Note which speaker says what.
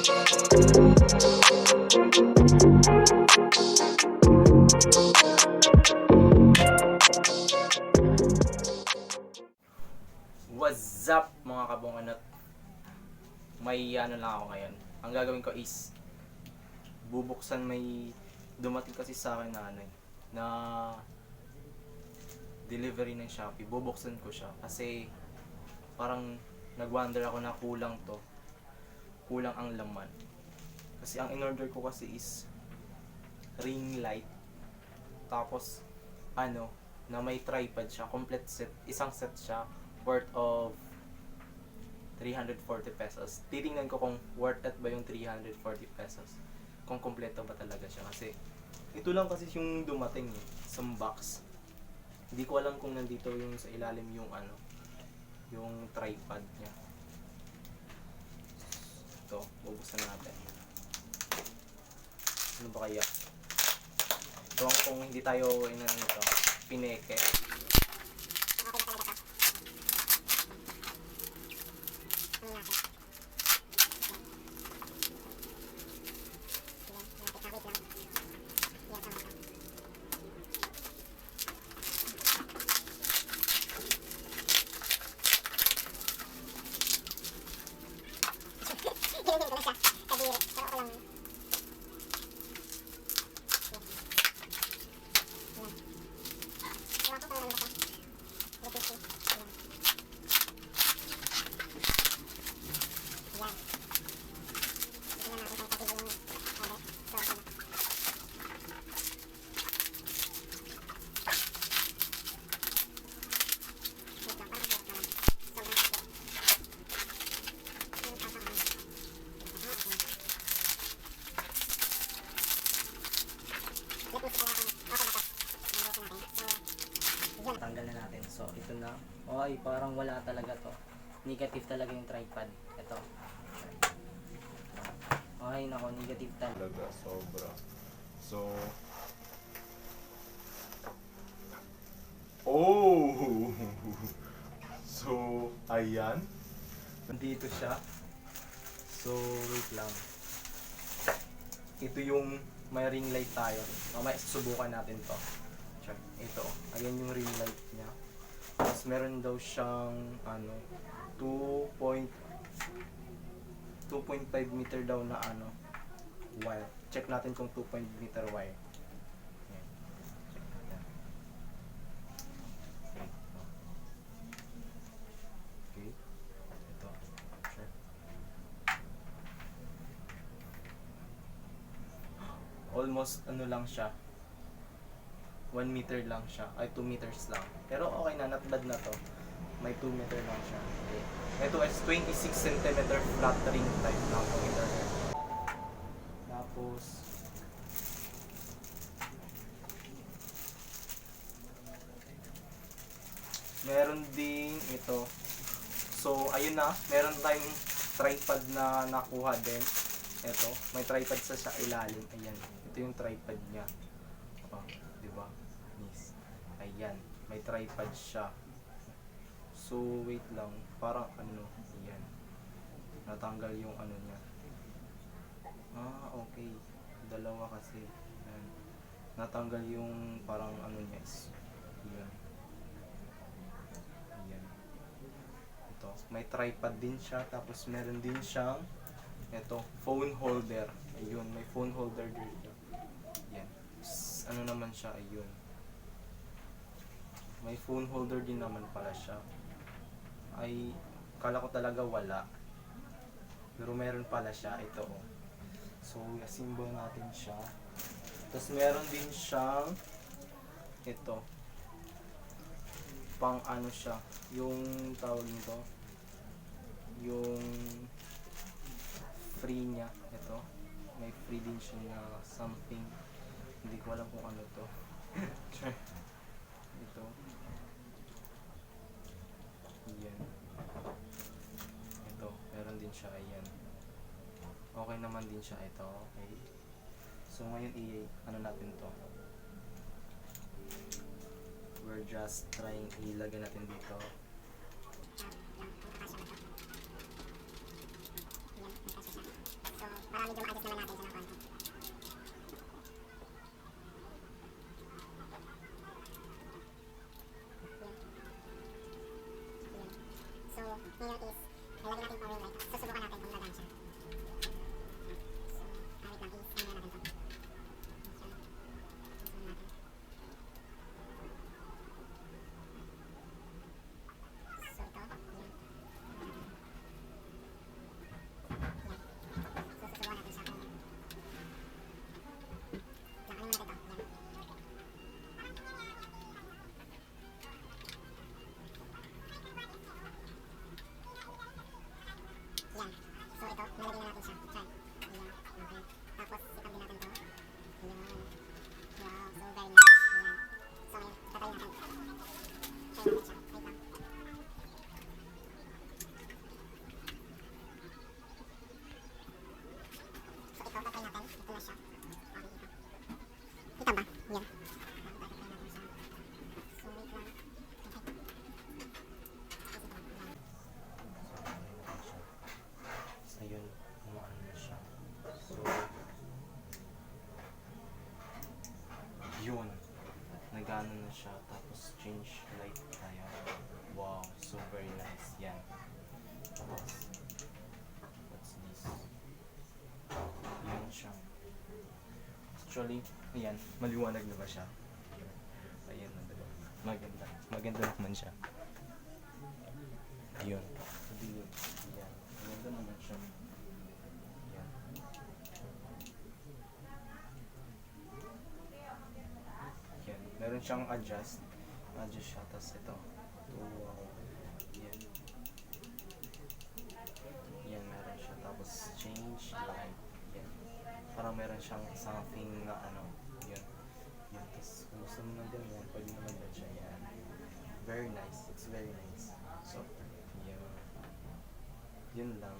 Speaker 1: What's up mga kabongkenot? May ano lang ako ngayon. Ang gagawin ko is bubuksan, may dumating kasi sa akin na na delivery ng Shopee. Bubuksan ko siya kasi parang nag-wonder ako na kulang ang laman. Kasi ang in-order ko kasi is ring light, tapos na may tripod siya, complete set, isang set siya, worth of 340 pesos. Titingnan ko kung worth it ba yung 340 pesos. Kung kompleto ba talaga siya. Kasi ito lang kasi yung dumating isang box. Hindi ko alam kung nandito yung sa ilalim yung yung tripod niya. Ito, bubuksan natin. Ano ba kaya? Ito kung hindi tayo pineke. Tanggal na natin. So, ito na. Ay, parang wala talaga to. Negative talaga yung tripod. Ito. Ay, nako, negative talaga.
Speaker 2: Sobra. So, oh! So, ayan.
Speaker 1: Dito siya. So, wait lang. Ito yung may ring light tayo. Mamaya susubukan natin to. Check. Ito. Ayan yung ring light niya. Tapos meron daw siyang 2.5 meter daw na wire. Check natin kung 2.5 meter wire. Ayan. Check natin. Okay. Ito. Sure. Almost lang siya. 1 meter lang siya. Ay, 2 meters lang. Pero okay na, not bad na to. May 2 meter lang siya. Okay. Ito is 26 cm flat ring type na meter. Tapos meron ding ito. So, ayun na. Meron tayong tripod na nakuha din. Ito. May tripod sa ilalim. Ayan. Ito yung tripod niya. Oh, diba? Yes. Ayan. May tripod siya. So, wait lang. Parang ayan. Natanggal yung niya. Okay. Dalawa kasi. Ayan. Natanggal yung parang niya is. Ayan. Ayan. Ito. May tripod din siya. Tapos meron din siyang phone holder. Ayun. May phone holder dito. Ayan. Naman siya. Ayun. May phone holder din naman pala siya. Ay, kala ko talaga wala. Pero meron pala siya. Ito. So, symbol natin siya. Tapos meron din siyang pang siya. Yung tawag nito. Yung free niya. Ito. May free din siya na something. Hindi ko alam kung ano to. Ito. Ayan. Ito. Meron din siya. Ayan. Okay naman din siya. Ito. Okay. So ngayon natin to. We're just trying ilagay natin dito. So
Speaker 3: medyo ma-adjust naman natin siya ng konti. So, ngayon is, lalagyan natin oil light. Susubukan natin kung lagaan siya. So, wait lang, is-ano natin to. Susubukan natin. So, ito, yan. So, susubukan natin siya kung... Yan, ano natin to, yan. Yan. So, ito, nalagyan na natin siya. Try. Ayan. Okay. Tapos, itab din natin to. Ayan. Wow. So, very nice. Ayan. So, ngayon, tatry natin. Try natin siya. Wait lang. So, ito, tatry natin. Ito na siya. Okay, ito. Itab ba? Yan. Tatry natin siya. So, wait lang. Okay. Wait lang. Yan.
Speaker 1: Ayun, umaan na siya. So, yun. Nagano na siya. Tapos, change light tayo. Wow, so very nice. Yan. Tapos, what's this? Yan siya. Actually, ayan, maliwanag na ba siya? Ayan, maganda. Maganda naman siya. Ayun. Dilim. Ayan. Maganda naman siya. Ayan. Ayan. Meron siyang adjust. Adjust siya. Tapos ito. Wow. Ayan. Ayan, meron siya. Tapos change light. Ayan. Parang meron siyang something na ano. Ayan. Ayan. Tapos kung gusto mo na ganyan, pwede naman din siya. Ayan. Very nice. It's very nice. So, yun lang.